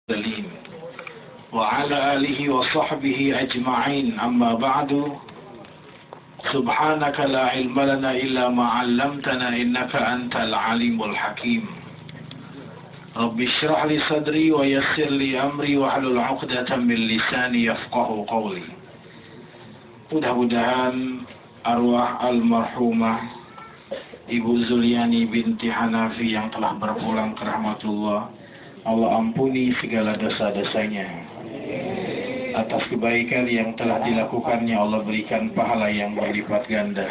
المرسلين وعلى آله وصحبه أجمعين أما بعد سبحانك لا علم لنا إلا ما علمتنا إنك أنت العليم الحكيم رب اشرح لي صدري ويسر لي أمري واحلل عقدة من لساني يفقه قولي. Mudah-mudahan arwah almarhumah Ibu Zuliani binti Hanafi yang telah berpulang ke rahmatullah, Allah ampuni segala dosa-dosanya. Atas kebaikan yang telah dilakukannya Allah berikan pahala yang berlipat ganda.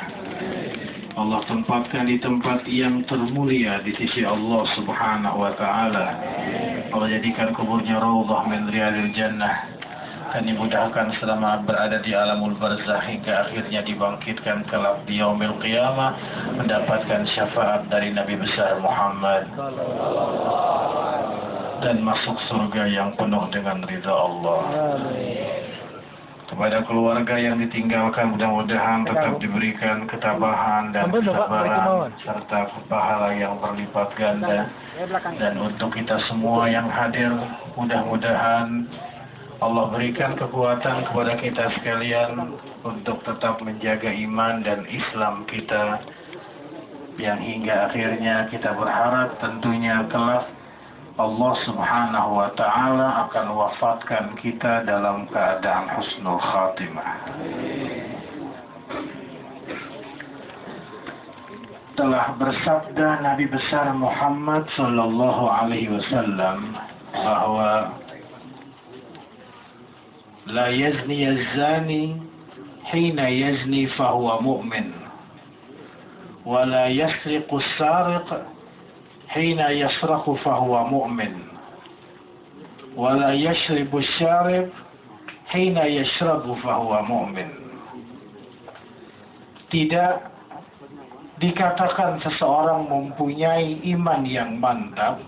Allah tempatkan di tempat yang termulia di sisi Allah Subhanahu wa taala. Allah jadikan kuburnya raudhah min riyadil jannah. Dan dimudahkan selama berada di alamul barzakh hingga akhirnya dibangkitkan kelak di yaumil qiyamah mendapatkan syafaat dari Nabi besar Muhammad dan masuk surga yang penuh dengan ridha Allah. Kepada keluarga yang ditinggalkan mudah-mudahan tetap diberikan ketabahan dan kesabaran serta pahala yang berlipat ganda. Dan untuk kita semua yang hadir mudah-mudahan Allah berikan kekuatan kepada kita sekalian untuk tetap menjaga iman dan Islam kita yang hingga akhirnya kita berharap tentunya kelak Allah Subhanahu wa taala akan wafatkan kita dalam keadaan husnul khatimah. Telah bersabda Nabi besar Muhammad sallallahu alaihi wasallam bahwa لا يزني الزاني حين يزني فهو مؤمن ولا يسرق السارق حين يسرق فهو مؤمن ولا يشرب الشارب حين يشرب فهو مؤمن. Tidak dikatakan seseorang mempunyai iman yang mantap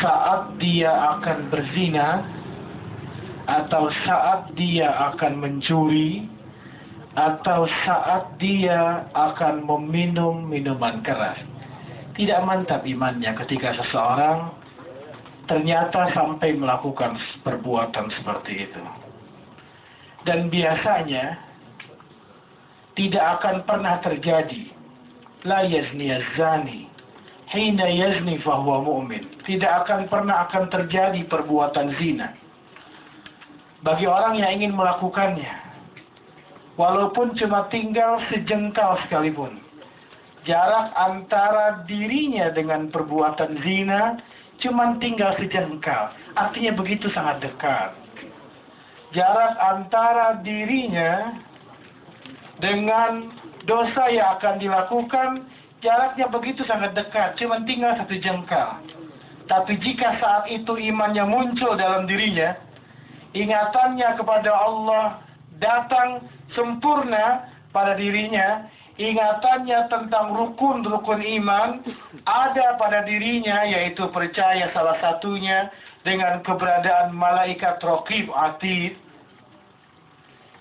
saat dia akan berzina, atau saat dia akan mencuri, atau saat dia akan meminum minuman keras. Tidak mantap imannya ketika seseorang ternyata sampai melakukan perbuatan seperti itu. Dan biasanya tidak akan pernah terjadi. La yazni az-zani hina yazni fahuwa mu'min. Tidak akan pernah akan terjadi perbuatan zina bagi orang yang ingin melakukannya, walaupun cuma tinggal sejengkal sekalipun. Jarak antara dirinya dengan perbuatan zina cuma tinggal sejengkal, artinya begitu sangat dekat. Jarak antara dirinya dengan dosa yang akan dilakukan, jaraknya begitu sangat dekat, cuma tinggal satu jengkal. Tapi jika saat itu imannya muncul dalam dirinya, ingatannya kepada Allah datang sempurna pada dirinya, ingatannya tentang rukun-rukun iman ada pada dirinya, yaitu percaya salah satunya dengan keberadaan malaikat raqib atid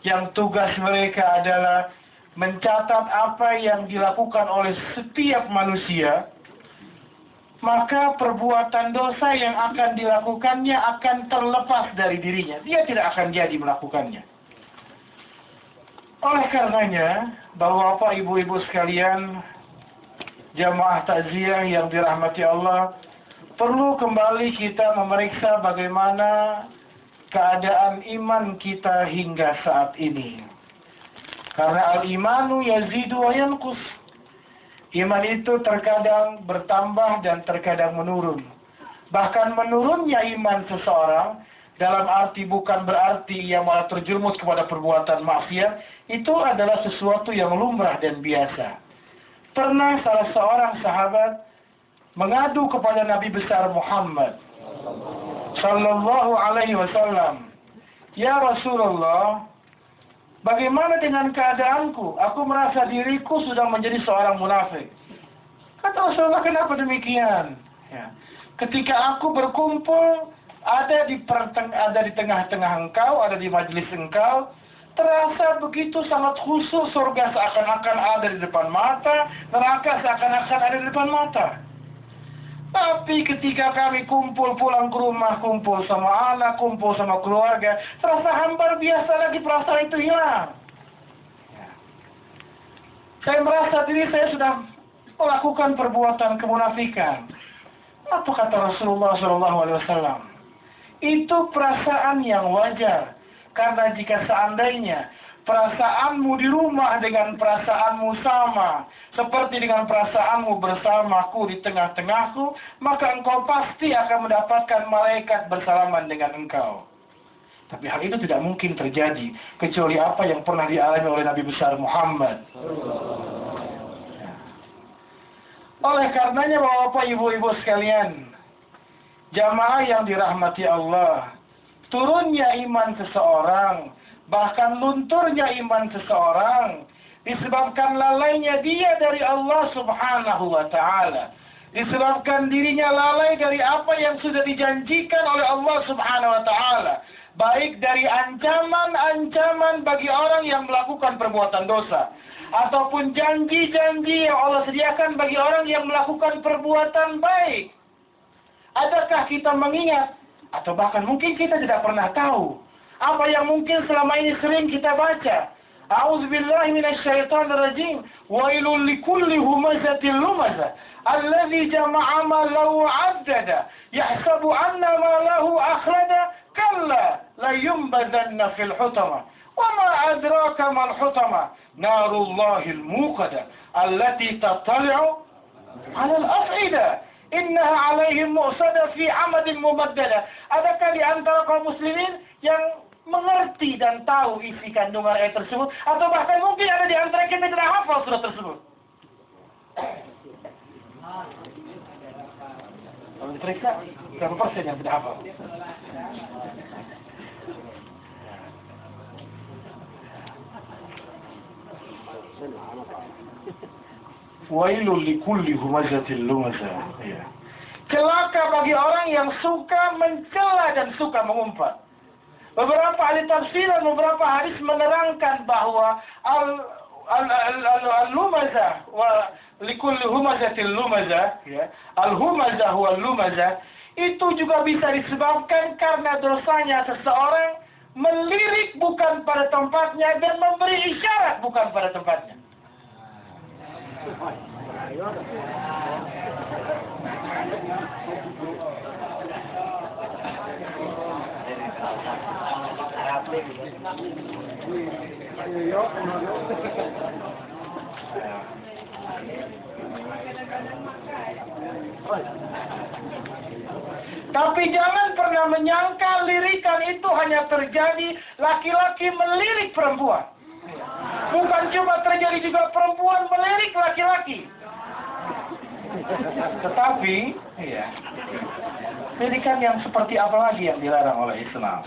yang tugas mereka adalah mencatat apa yang dilakukan oleh setiap manusia, maka perbuatan dosa yang akan dilakukannya akan terlepas dari dirinya. Dia tidak akan jadi melakukannya. Oleh karenanya, Bapak, Ibu-ibu sekalian, jamaah takziah yang dirahmati Allah, perlu kembali kita memeriksa bagaimana keadaan iman kita hingga saat ini. Karena al-imanu yazidu wa yanqus. Iman itu terkadang bertambah dan terkadang menurun. Bahkan menurunnya iman seseorang dalam arti bukan berarti ia malah terjerumus kepada perbuatan maksiat. Itu adalah sesuatu yang lumrah dan biasa. Pernah salah seorang sahabat mengadu kepada Nabi besar Muhammad sallallahu alaihi wasallam, "Ya Rasulullah, bagaimana dengan keadaanku? Aku merasa diriku sudah menjadi seorang munafik." Kata Rasulullah, "Kenapa demikian?" Ya. Ketika aku berkumpul, ada di tengah-tengah engkau, ada di majelis engkau, terasa begitu sangat khusyuk, surga seakan-akan ada di depan mata, neraka seakan-akan ada di depan mata. Tapi ketika kami kumpul pulang ke rumah, kumpul sama anak, kumpul sama keluarga, terasa hambar biasa lagi, perasaan itu hilang. Saya merasa diri saya sudah melakukan perbuatan kemunafikan. Apa kata Rasulullah SAW? Itu perasaan yang wajar. Karena jika seandainya perasaanmu di rumah dengan perasaanmu sama, seperti dengan perasaanmu bersamaku di tengah-tengahku, maka engkau pasti akan mendapatkan malaikat bersalaman dengan engkau. Tapi hal itu tidak mungkin terjadi, kecuali apa yang pernah dialami oleh Nabi besar Muhammad. Oleh karenanya, Bapak, Ibu-ibu sekalian, jamaah yang dirahmati Allah, turunnya iman seseorang, bahkan lunturnya iman seseorang, disebabkan lalainya dia dari Allah Subhanahu wa Ta'ala. Disebabkan dirinya lalai dari apa yang sudah dijanjikan oleh Allah Subhanahu wa Ta'ala. Baik dari ancaman-ancaman bagi orang yang melakukan perbuatan dosa, ataupun janji-janji yang Allah sediakan bagi orang yang melakukan perbuatan baik. Adakah kita mengingat, atau bahkan mungkin kita tidak pernah tahu, apa yang mungkin selama ini sering kita baca? A'udzubillahi minasyaitonirrajim. Wailul likulli humazatil lumazah alladzi jama'a malahu 'addada yahsabu anna malahu akhlada kalla la yumbazanna fil hutama wama adraka mal hutama narullahil muqada allati tattali'u 'ala al-af'ida innaha 'alaihim mu'sada fi 'amadin mumaddada. Adakah di antara kaum muslimin yang mengerti dan tahu isi kandungan ayat tersebut, atau bahkan mungkin ada di antara kita tidak hafal surat tersebut? Kalau diperiksa, berapa persen yang tidak hafal? Wailul likulli humazatil lumazah. Celaka bagi orang yang suka mencela dan suka mengumpat. Beberapa ahli tafsir dan beberapa hadis menerangkan bahwa al-lumazah wa likulli humazatil lumazah, ya, al-humazah wal lumazah, itu juga bisa disebabkan karena dosanya seseorang melirik bukan pada tempatnya dan memberi isyarat bukan pada tempatnya. Tapi jangan pernah menyangka lirikan itu hanya terjadi laki-laki melirik perempuan. Bukan cuma terjadi juga perempuan melirik laki-laki. Tetapi, lirikan yang seperti apa lagi yang dilarang oleh Islam?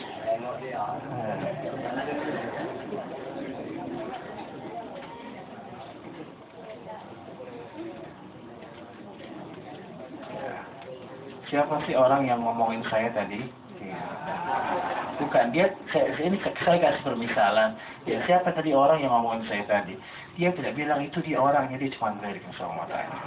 Siapa sih orang yang ngomongin saya tadi? Bukan, saya kasih permisalan. Ya, siapa tadi orang yang ngomongin saya tadi? Dia tidak bilang itu dia orangnya, dia cuma melirik sama matanya.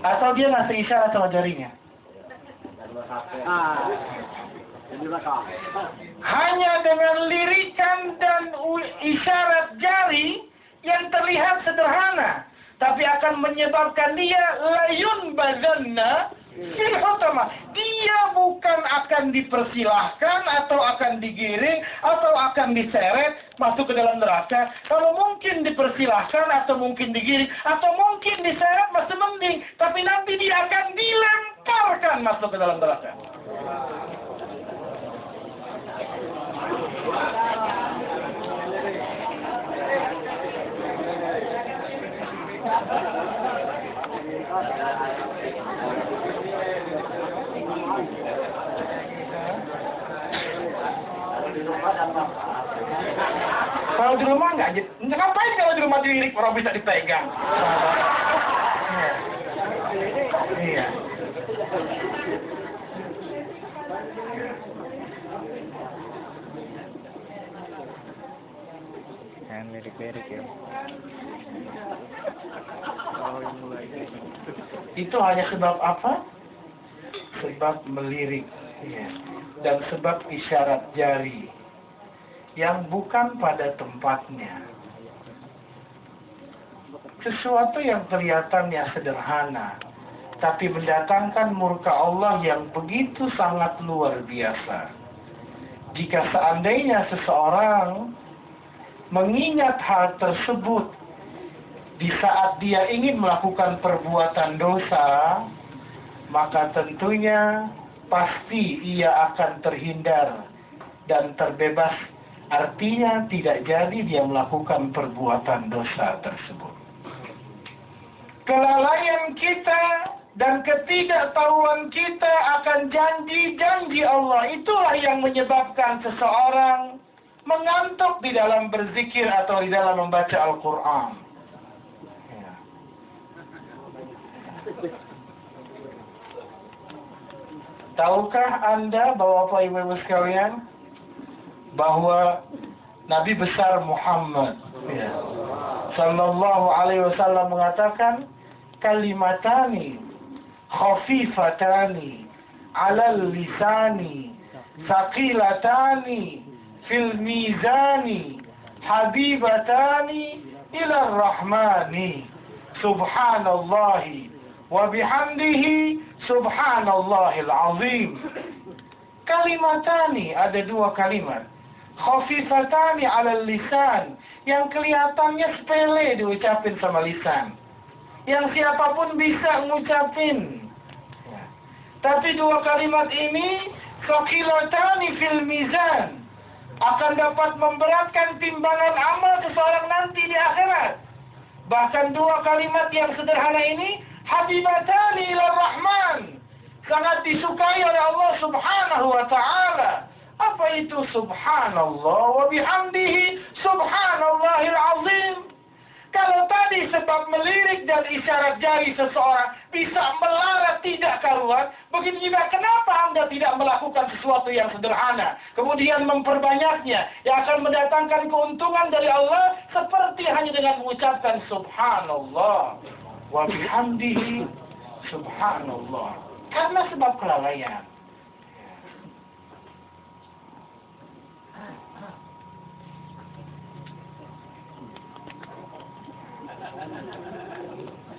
Atau dia ngasih isyarat sama jarinya. Hanya dengan lirikan dan isyarat jari yang terlihat sederhana, tapi akan menyebabkan dia layun bazanna fil hutama. Dia bukan akan dipersilahkan atau akan digiring atau akan diseret masuk ke dalam neraka. Kalau mungkin dipersilahkan atau mungkin digiring atau mungkin diseret masih mending, tapi nanti dia akan dilemparkan masuk ke dalam neraka. Kalau di rumah nggak, ngapain kalau di rumah dilirik orang bisa dipegang? Iya. Jangan lirik-lirik ya. Itu hanya sebab apa? Sebab melirik, ya. Dan sebab isyarat jari yang bukan pada tempatnya. Sesuatu yang kelihatannya sederhana, tapi mendatangkan murka Allah yang begitu sangat luar biasa. Jika seandainya seseorang mengingat hal tersebut di saat dia ingin melakukan perbuatan dosa, maka tentunya pasti ia akan terhindar dan terbebas. Artinya tidak jadi dia melakukan perbuatan dosa tersebut. Kelalaian kita dan ketidaktahuan kita akan janji-janji Allah itulah yang menyebabkan seseorang mengantuk di dalam berzikir atau di dalam membaca Al-Quran. Ya. Tahukah Anda, Bapak Ibu sekalian, bahwa Nabi besar Muhammad, ya, Sallallahu Alaihi Wasallam mengatakan, kalimatani khafifatani alal lisani saqilatani fil mizani habibatani ila rahmani subhanallahi wa bihamdihi subhanallahil azim. Kalimatani, ada dua kalimat, khafifatani alal lisan, yang kelihatannya sepele diucapin sama lisan, yang siapapun bisa ngucapin. Tapi dua kalimat ini saqilatani fil mizan, akan dapat memberatkan timbangan amal seseorang nanti di akhirat. Bahkan dua kalimat yang sederhana ini habibatani ila rahman, sangat disukai oleh Allah Subhanahu wa ta'ala. Apa itu subhanallah wa bihamdihi subhanallahil azim? Kalau tadi sebab melirik dan isyarat jari seseorang bisa melarat tidak karuan, begitu juga kenapa Anda tidak melakukan sesuatu yang sederhana, kemudian memperbanyaknya, yang akan mendatangkan keuntungan dari Allah, seperti hanya dengan mengucapkan subhanallah wa bihamdihi subhanallah. Karena sebab kelalaian.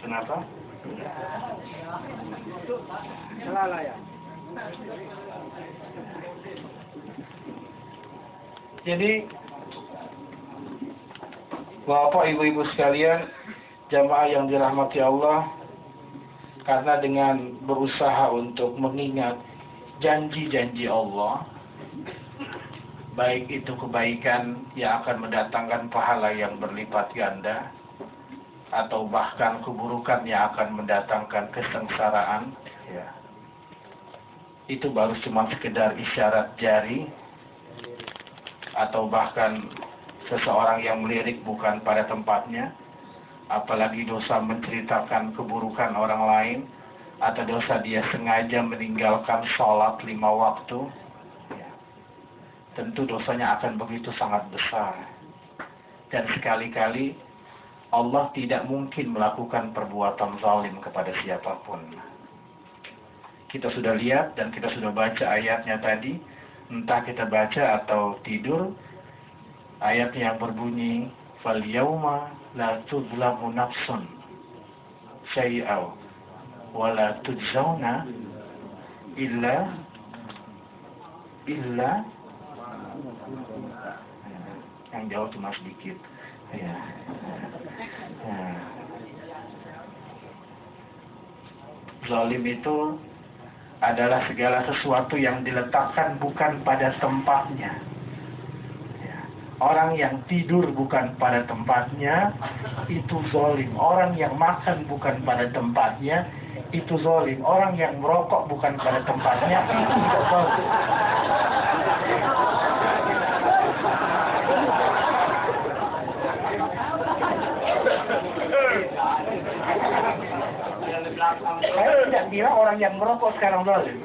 Kenapa? Kelalaian. Jadi, Bapak Ibu-ibu sekalian, jamaah yang dirahmati Allah, karena dengan berusaha untuk mengingat janji-janji Allah, baik itu kebaikan yang akan mendatangkan pahala yang berlipat ganda, atau bahkan keburukan yang akan mendatangkan kesengsaraan, ya, itu baru cuma sekedar isyarat jari, atau bahkan seseorang yang melirik bukan pada tempatnya, apalagi dosa menceritakan keburukan orang lain, atau dosa dia sengaja meninggalkan sholat 5 waktu, ya, tentu dosanya akan begitu sangat besar. Dan sekali-kali Allah tidak mungkin melakukan perbuatan zalim kepada siapapun. Kita sudah lihat dan kita sudah baca ayatnya tadi, entah kita baca atau tidur, ayat yang berbunyi, fal yauma la tuzlamu nafsun syai'aw wa la tujzauna illa yang jauh cuma sedikit, ya. Zalim itu adalah segala sesuatu yang diletakkan bukan pada tempatnya. Orang yang tidur bukan pada tempatnya, itu zalim. Orang yang makan bukan pada tempatnya, itu zalim. Orang yang merokok bukan pada tempatnya, itu juga zalim. Saya tidak bilang orang yang merokok sekarang zalim.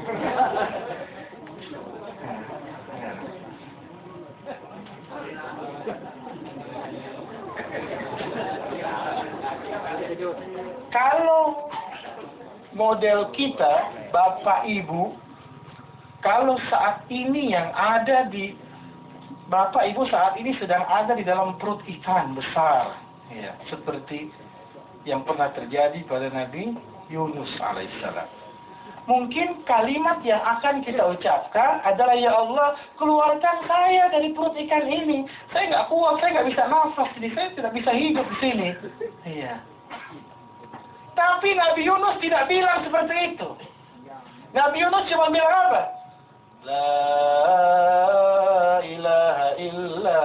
Kalau model kita, Bapak Ibu, kalau saat ini yang ada di Bapak Ibu saat ini sedang ada di dalam perut ikan besar, ya, seperti yang pernah terjadi pada Nabi Yunus alaihissalam. Mungkin kalimat yang akan kita ucapkan adalah, ya Allah, keluarkan saya dari perut ikan ini. Saya nggak kuat, saya nggak bisa nafas ini, saya tidak bisa hidup di sini. Iya. Tapi Nabi Yunus tidak bilang seperti itu. Nabi Yunus cuma bilang apa? La ilaha illa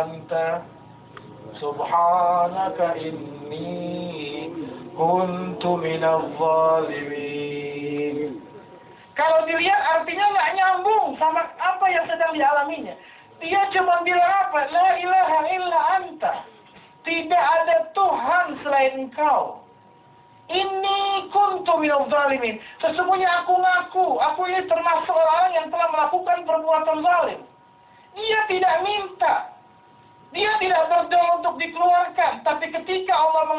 anta subhanaka inni kuntu minadh zalimin. Kalau dilihat artinya nggak nyambung sama apa yang sedang dialaminya. Dia cuma bilang apa? La ilaha illa anta. Tidak ada Tuhan selain Engkau. Inni kuntu minadh zalimin. Sesungguhnya aku ngaku, aku ini termasuk orang yang telah melakukan perbuatan zalim. Dia tidak minta. Dia tidak berdoa untuk dikeluarkan. Tapi ketika Allah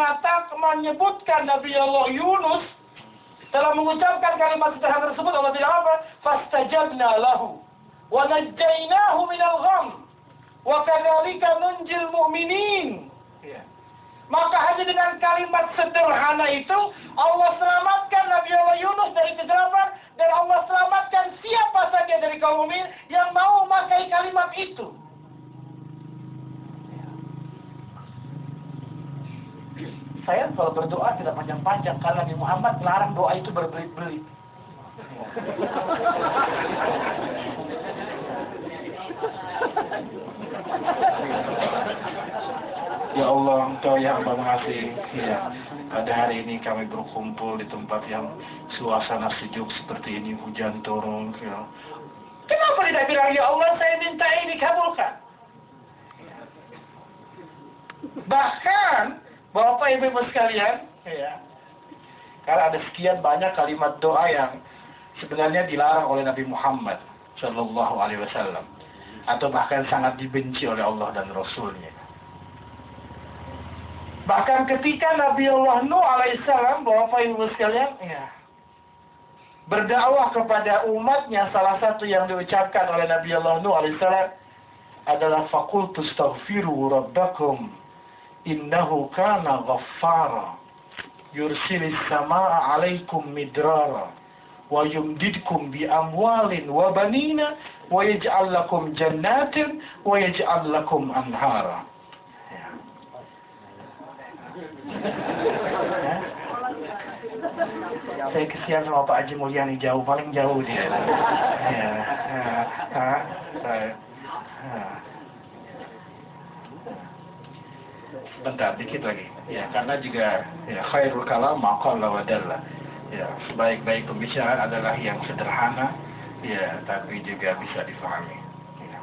menyebutkan Nabi Allah Yunus, dalam mengucapkan kalimat sederhana tersebut, Allah bilang apa? Fastajabna lahu wa najjaynahu minal gham wa kadzalika nunjil mu'minin. Maka hanya dengan kalimat sederhana itu Allah selamatkan Nabi Allah Yunus dari kegelapan, dan Allah selamatkan siapa saja dari kaum mukmin yang mau memakai kalimat itu. Saya kalau berdoa tidak panjang-panjang karena Nabi Muhammad melarang doa itu berbelit-belit. Ya Allah, Engkau yang mengasihi. Ya, pada hari ini kami berkumpul di tempat yang suasana sejuk seperti ini, hujan turun. Ya. Kenapa tidak bilang, ya Allah, saya minta ini kabulkan? Bahkan, Bapak Ibu sekalian, ya, karena ada sekian banyak kalimat doa yang sebenarnya dilarang oleh Nabi Muhammad Shallallahu Alaihi Wasallam, atau bahkan sangat dibenci oleh Allah dan Rasulnya. Bahkan ketika Nabi Allah Nuh alaihissalam, Bapak Ibu sekalian, ya, berdakwah kepada umatnya, salah satu yang diucapkan oleh Nabi Allah Nuh alaihissalam adalah faqultu astaghfiru rabbakum innahu kana ghaffara yursilis samaa alaikum midrara wa yumdidkum bi amwalin wa banina wa yaj'al lakum jannatin wa yaj'al lakum anhara. Saya kesian sama Pak Haji Mulyani, jauh, paling jauh dia. Bentar, dikit lagi. Ya, karena juga ya, khairul kalam ma qalla wa dalla. Ya, sebaik-baik pembicaraan adalah yang sederhana, ya, tapi juga bisa difahami. Ya.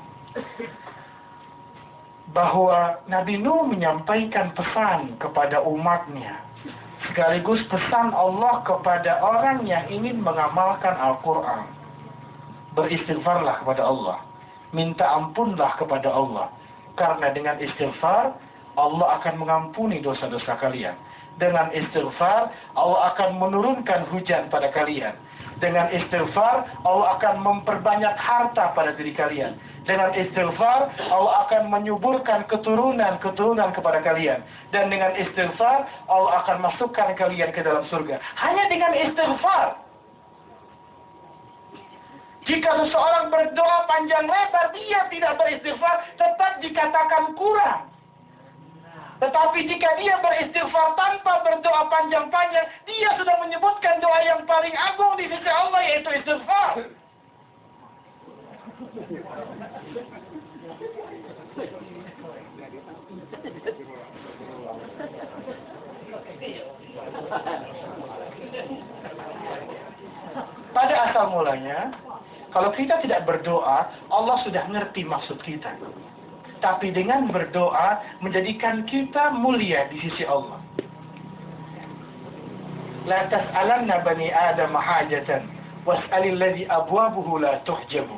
Bahwa Nabi Nuh menyampaikan pesan kepada umatnya, sekaligus pesan Allah kepada orang yang ingin mengamalkan Al-Quran. Beristighfarlah kepada Allah, minta ampunlah kepada Allah, karena dengan istighfar Allah akan mengampuni dosa-dosa kalian. Dengan istighfar Allah akan menurunkan hujan pada kalian. Dengan istighfar Allah akan memperbanyak harta pada diri kalian. Dengan istighfar Allah akan menyuburkan keturunan kepada kalian. Dan dengan istighfar Allah akan masukkan kalian ke dalam surga. Hanya dengan istighfar. Jika seseorang berdoa panjang lebar, dia tidak beristighfar, tetap dikatakan kurang. Tetapi jika dia beristighfar tanpa berdoa panjang-panjang, dia sudah menyebutkan doa yang paling agung di sisi Allah, yaitu istighfar. Pada asal mulanya, kalau kita tidak berdoa, Allah sudah ngerti maksud kita. Tapi dengan berdoa menjadikan kita mulia di sisi Allah. La tas'alanna bani Adam hajatan was'alil ladzi abwabuhu la tuhjabu.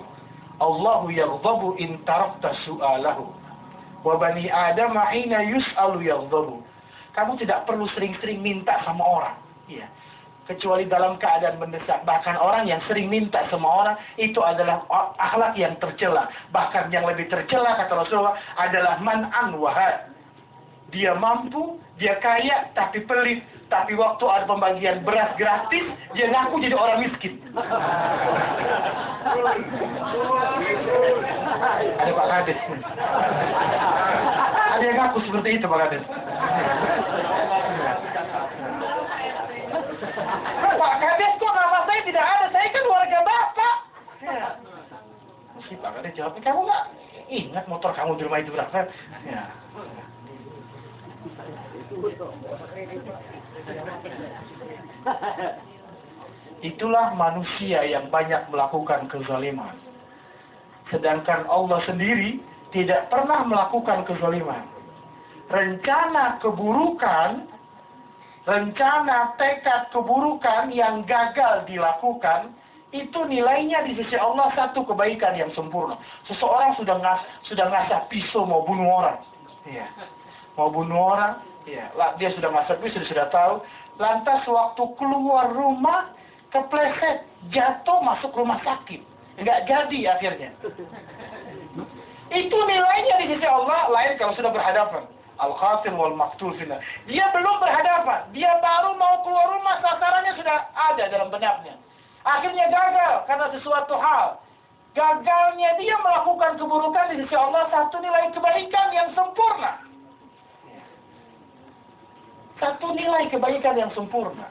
Allahu yaghdabu in tarakta su'alahu. Wa bani Adam hina yus'alu yaghdabu. Kamu tidak perlu sering-sering minta sama orang. Ya. Kecuali dalam keadaan mendesak. Bahkan orang yang sering minta sama orang, itu adalah akhlak yang tercela. Bahkan yang lebih tercela, kata Rasulullah, adalah man'an wahad. Dia mampu, dia kaya, tapi pelit. Tapi waktu ada pembagian beras gratis, dia ngaku jadi orang miskin. Ada Pak Kades. Ada yang ngaku seperti itu Pak Kades. Pak Kades, kok nama saya tidak ada? Saya kan warga Bapak. Ya. Si Pak Kades jawabnya, kamu nggak ingat motor kamu di rumah itu berapa? Ya. Itulah manusia yang banyak melakukan kezaliman. Sedangkan Allah sendiri tidak pernah melakukan kezaliman. Rencana keburukan, rencana tekad keburukan yang gagal dilakukan, itu nilainya di sisi Allah satu kebaikan yang sempurna. Seseorang sudah ngasah pisau mau bunuh orang. Iya. Mau bunuh orang, ya, dia sudah masak pisau, sudah tahu. Lantas waktu keluar rumah, kepleset, jatuh masuk rumah sakit. Nggak jadi akhirnya. Itu nilainya di sisi Allah, lain kalau sudah berhadapan. Al-Qatil wal Maqtul finnar. Dia belum berhadapan, dia baru mau keluar rumah, sasarannya sudah ada dalam benaknya. Akhirnya gagal karena sesuatu hal. Gagalnya dia melakukan keburukan di sisi Allah, satu nilai kebaikan yang sempurna. Satu nilai kebaikan yang sempurna.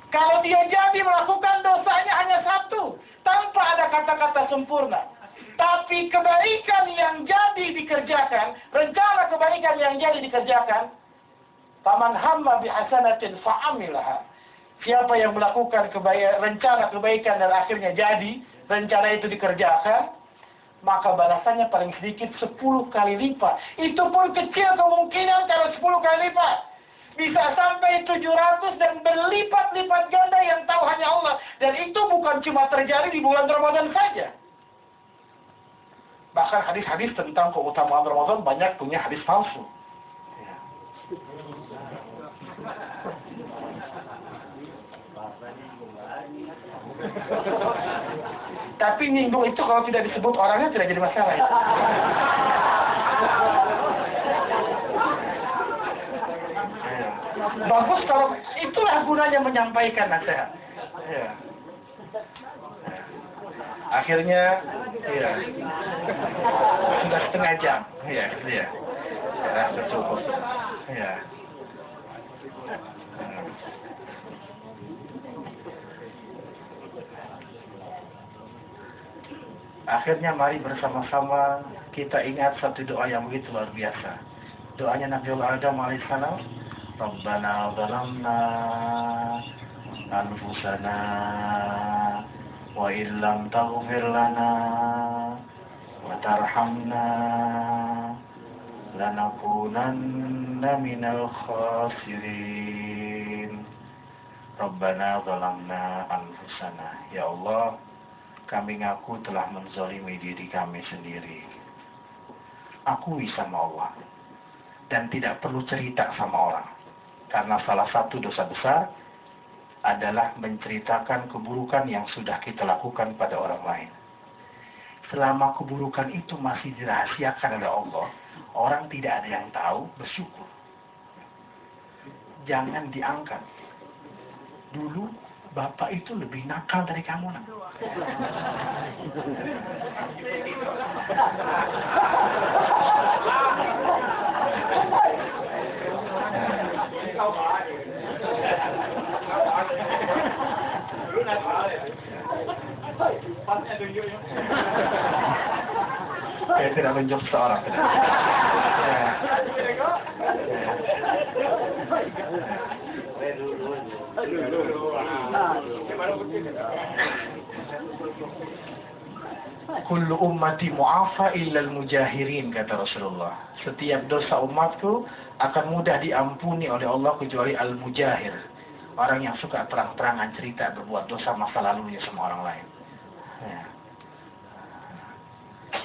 Kalau dia jadi melakukan dosanya hanya satu, tanpa ada kata-kata sempurna. Tapi kebaikan yang jadi dikerjakan, rencana kebaikan yang jadi dikerjakan, faman hamma bihasanatin fa'amilaha. Siapa yang melakukan rencana kebaikan dan akhirnya jadi, rencana itu dikerjakan, maka balasannya paling sedikit 10 kali lipat. Itu pun kecil kemungkinan kalau 10 kali lipat. Bisa sampai 700 dan berlipat-lipat ganda yang tahu hanya Allah. Dan itu bukan cuma terjadi di bulan Ramadan saja. Bahkan hadis-hadis tentang keutamaan Ramadan banyak punya hadis palsu. Ya. Tapi minggu itu kalau tidak disebut orangnya tidak jadi masalah. Ya. Bagus kalau itulah gunanya menyampaikan nasihat. Ya. Akhirnya, ya, sudah setengah jam. Ya, ya. Rasa cukup. Ya. Akhirnya mari bersama-sama kita ingat satu doa yang begitu luar biasa. Doanya Nabiullah Adam alaihissalam. Rabbana zalamna anfusana wa illam taghfir lana wa tarhamna lanakunanna minal khasirin. Rabbana zalamna anfusana. Ya Allah, kami ngaku telah menzalimi diri kami sendiri. Akui sama Allah dan tidak perlu cerita sama orang. Karena salah satu dosa besar adalah menceritakan keburukan yang sudah kita lakukan pada orang lain. Selama keburukan itu masih dirahasiakan oleh Allah, orang tidak ada yang tahu, bersyukur. Jangan diangkat. Dulu Bapak itu lebih nakal dari kamu, nak. Saya tidak menjawab seorang. Kullu ummati mu'afa illal mujahirin, kata Rasulullah. Setiap dosa umatku akan mudah diampuni oleh Allah kecuali al-mujahir. Orang yang suka terang-terangan cerita berbuat dosa masa lalunya sama orang lain. Ya.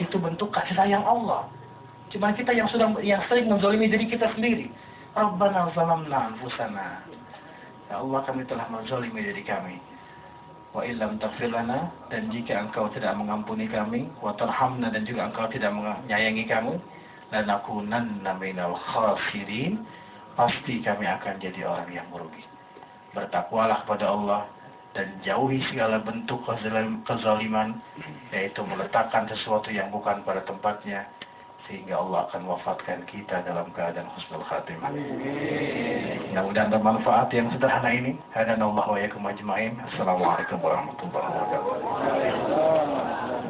Itu bentuk kasih sayang Allah. Cuma kita yang sering menzalimi diri kita sendiri. Rabbana zalamna anfusana. Ya Allah, kami telah menzalimi diri kami. Wa illam taghfir lana, dan jika Engkau tidak mengampuni kami, wa tarhamna, dan juga Engkau tidak menyayangi kami, lanakunanna minal khasirin, pasti kami akan jadi orang yang merugi. Bertakwalah kepada Allah dan jauhi segala bentuk kezaliman, yaitu meletakkan sesuatu yang bukan pada tempatnya, sehingga Allah akan wafatkan kita dalam keadaan husnul khatimah. Mudah-mudahan bermanfaat yang sederhana ini. Hadanallahu wa iyyakum ajmain. Assalamualaikum warahmatullahi wabarakatuh.